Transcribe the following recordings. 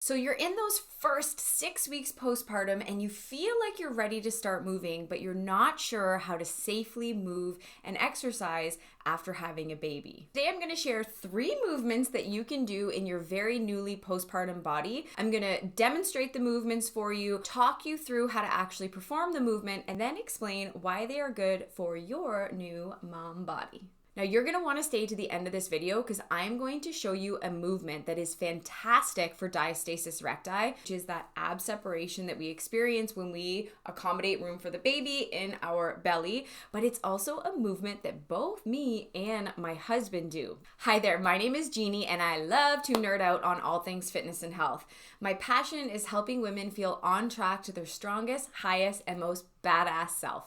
So you're in those first 6 weeks postpartum and you feel like you're ready to start moving, but you're not sure how to safely move and exercise after having a baby. Today I'm going to share 3 movements that you can do in your very newly postpartum body. I'm going to demonstrate the movements for you, talk you through how to actually perform the movement, and then explain why they are good for your new mom body. Now you're going to want to stay to the end of this video because I'm going to show you a movement that is fantastic for diastasis recti, which is that ab separation that we experience when we accommodate room for the baby in our belly, but it's also a movement that both me and my husband do. Hi there, my name is Jeannie and I love to nerd out on all things fitness and health. My passion is helping women feel on track to their strongest, highest, and most badass self.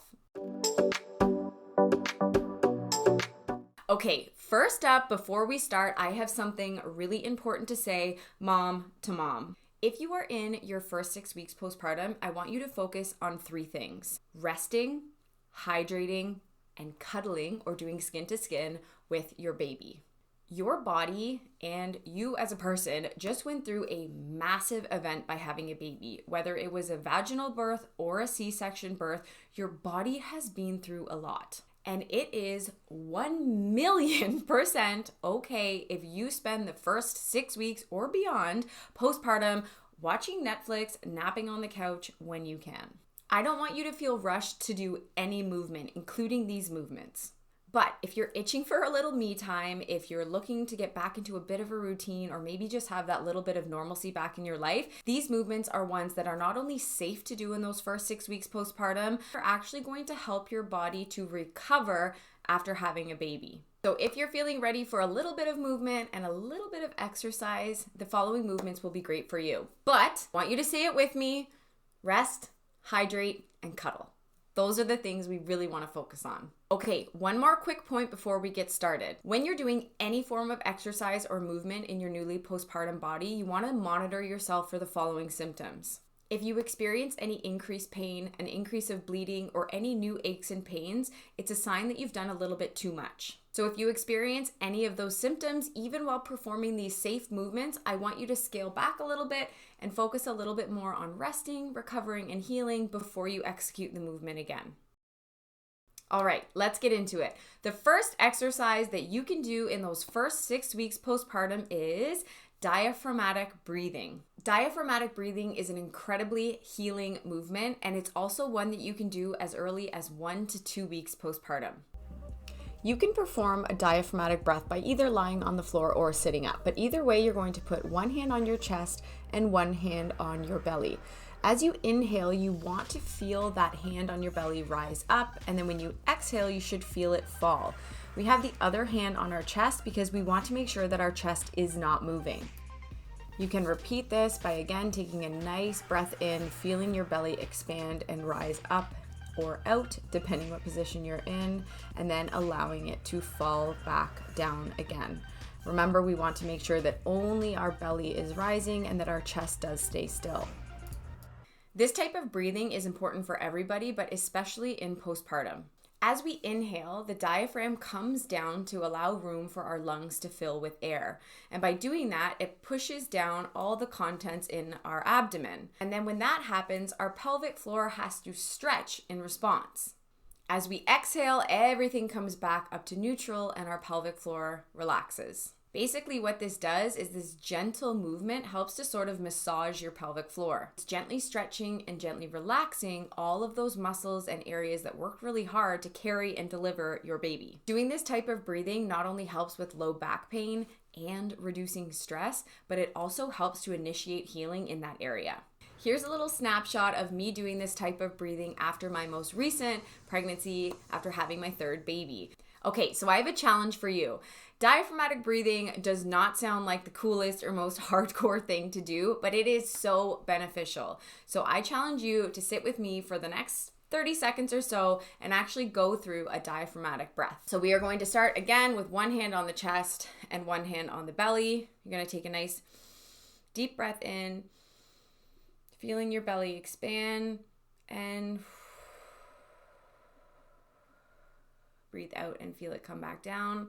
Okay, first up, before we start, I have something really important to say, mom to mom. If you are in your first 6 weeks postpartum, I want you to focus on 3 things: resting, hydrating, and cuddling or doing skin to skin with your baby. Your body and you as a person just went through a massive event by having a baby. Whether it was a vaginal birth or a C-section birth, your body has been through a lot. And it is 1,000,000% okay if you spend the first 6 weeks or beyond postpartum watching Netflix, napping on the couch when you can. I don't want you to feel rushed to do any movement, including these movements. But if you're itching for a little me time, if you're looking to get back into a bit of a routine or maybe just have that little bit of normalcy back in your life, these movements are ones that are not only safe to do in those first 6 weeks postpartum, they're actually going to help your body to recover after having a baby. So if you're feeling ready for a little bit of movement and a little bit of exercise, the following movements will be great for you. But I want you to say it with me: rest, hydrate, and cuddle. Those are the things we really want to focus on. Okay, one more quick point before we get started. When you're doing any form of exercise or movement in your newly postpartum body, you want to monitor yourself for the following symptoms. If you experience any increased pain, an increase of bleeding, or any new aches and pains, it's a sign that you've done a little bit too much. So if you experience any of those symptoms, even while performing these safe movements, I want you to scale back a little bit and focus a little bit more on resting, recovering, and healing before you execute the movement again. All right, let's get into it. The first exercise that you can do in those first 6 weeks postpartum is diaphragmatic breathing. Diaphragmatic breathing is an incredibly healing movement, and it's also one that you can do as early as 1 to 2 weeks postpartum. You can perform a diaphragmatic breath by either lying on the floor or sitting up, but either way, you're going to put one hand on your chest and one hand on your belly. As you inhale, you want to feel that hand on your belly rise up, and then when you exhale, you should feel it fall. We have the other hand on our chest because we want to make sure that our chest is not moving. You can repeat this by again taking a nice breath in, feeling your belly expand and rise up or out, depending what position you're in, and then allowing it to fall back down again. Remember, we want to make sure that only our belly is rising and that our chest does stay still. This type of breathing is important for everybody, but especially in postpartum. As we inhale, the diaphragm comes down to allow room for our lungs to fill with air. And by doing that, it pushes down all the contents in our abdomen. And then when that happens, our pelvic floor has to stretch in response. As we exhale, everything comes back up to neutral and our pelvic floor relaxes. Basically what this does is this gentle movement helps to sort of massage your pelvic floor. It's gently stretching and gently relaxing all of those muscles and areas that work really hard to carry and deliver your baby. Doing this type of breathing not only helps with low back pain and reducing stress, but it also helps to initiate healing in that area. Here's a little snapshot of me doing this type of breathing after my most recent pregnancy, after having my 3rd baby. Okay, so I have a challenge for you. Diaphragmatic breathing does not sound like the coolest or most hardcore thing to do, but it is so beneficial. So I challenge you to sit with me for the next 30 seconds or so and actually go through a diaphragmatic breath. So we are going to start again with one hand on the chest and one hand on the belly. You're going to take a nice deep breath in, feeling your belly expand, and breathe out and feel it come back down.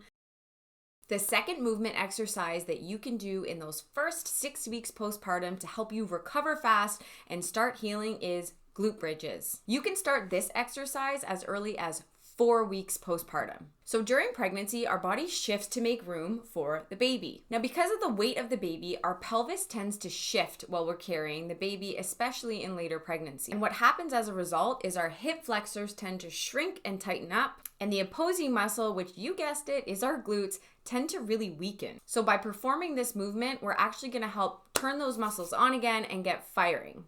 The second movement exercise that you can do in those first 6 weeks postpartum to help you recover fast and start healing is glute bridges. You can start this exercise as early as 4 weeks postpartum. So during pregnancy, our body shifts to make room for the baby. Now, because of the weight of the baby, our pelvis tends to shift while we're carrying the baby, especially in later pregnancy. And what happens as a result is our hip flexors tend to shrink and tighten up, and the opposing muscle, which you guessed it, is our glutes, tend to really weaken. So by performing this movement, we're actually gonna help turn those muscles on again and get firing.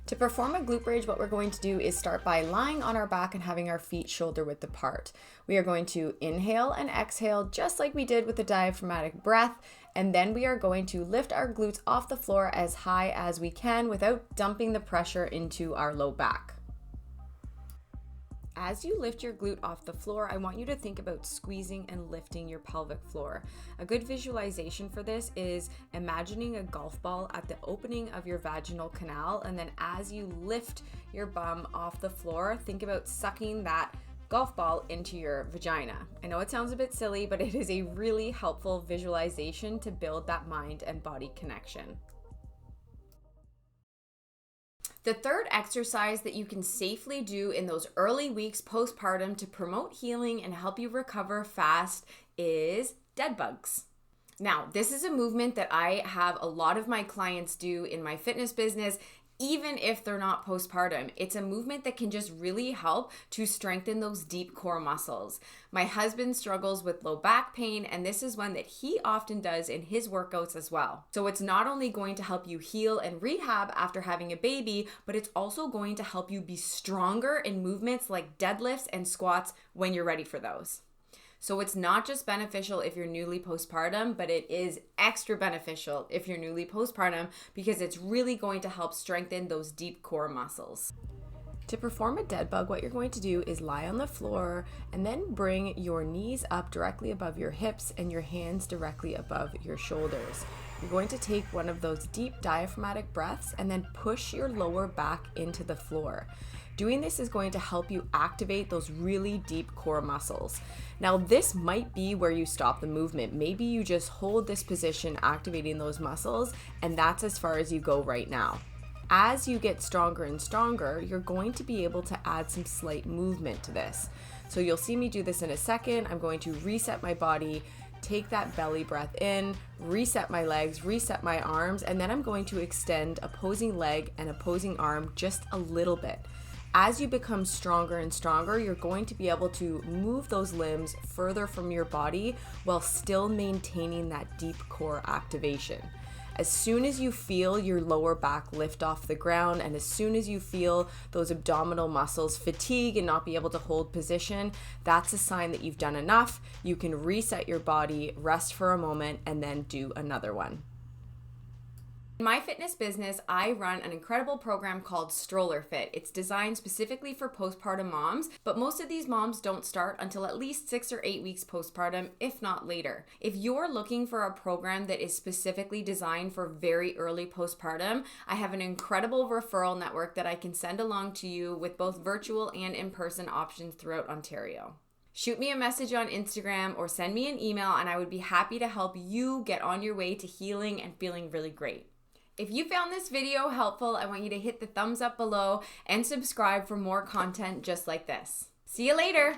To perform a glute bridge, what we're going to do is start by lying on our back and having our feet shoulder width apart. We are going to inhale and exhale just like we did with the diaphragmatic breath, and then we are going to lift our glutes off the floor as high as we can without dumping the pressure into our low back. As you lift your glute off the floor, I want you to think about squeezing and lifting your pelvic floor. A good visualization for this is imagining a golf ball at the opening of your vaginal canal, and then as you lift your bum off the floor, think about sucking that golf ball into your vagina. I know it sounds a bit silly, but it is a really helpful visualization to build that mind and body connection. The third exercise that you can safely do in those early weeks postpartum to promote healing and help you recover fast is dead bugs. Now, this is a movement that I have a lot of my clients do in my fitness business, even if they're not postpartum. It's a movement that can just really help to strengthen those deep core muscles. My husband struggles with low back pain, and this is one that he often does in his workouts as well. So it's not only going to help you heal and rehab after having a baby, but it's also going to help you be stronger in movements like deadlifts and squats when you're ready for those. So it's not just beneficial if you're newly postpartum, but it is extra beneficial if you're newly postpartum because it's really going to help strengthen those deep core muscles. To perform a dead bug, what you're going to do is lie on the floor and then bring your knees up directly above your hips and your hands directly above your shoulders. You're going to take one of those deep diaphragmatic breaths and then push your lower back into the floor. Doing this is going to help you activate those really deep core muscles. Now, this might be where you stop the movement. Maybe you just hold this position, activating those muscles, and that's as far as you go right now. As you get stronger and stronger, you're going to be able to add some slight movement to this. So you'll see me do this in a second. I'm going to reset my body, take that belly breath in, reset my legs, reset my arms, and then I'm going to extend opposing leg and opposing arm just a little bit. As you become stronger and stronger, you're going to be able to move those limbs further from your body while still maintaining that deep core activation. As soon as you feel your lower back lift off the ground, and as soon as you feel those abdominal muscles fatigue and not be able to hold position, that's a sign that you've done enough. You can reset your body, rest for a moment, and then do another one. In my fitness business, I run an incredible program called StrollerFit. It's designed specifically for postpartum moms, but most of these moms don't start until at least 6 or 8 weeks postpartum, if not later. If you're looking for a program that is specifically designed for very early postpartum, I have an incredible referral network that I can send along to you with both virtual and in-person options throughout Ontario. Shoot me a message on Instagram or send me an email, and I would be happy to help you get on your way to healing and feeling really great. If you found this video helpful, I want you to hit the thumbs up below and subscribe for more content just like this. See you later.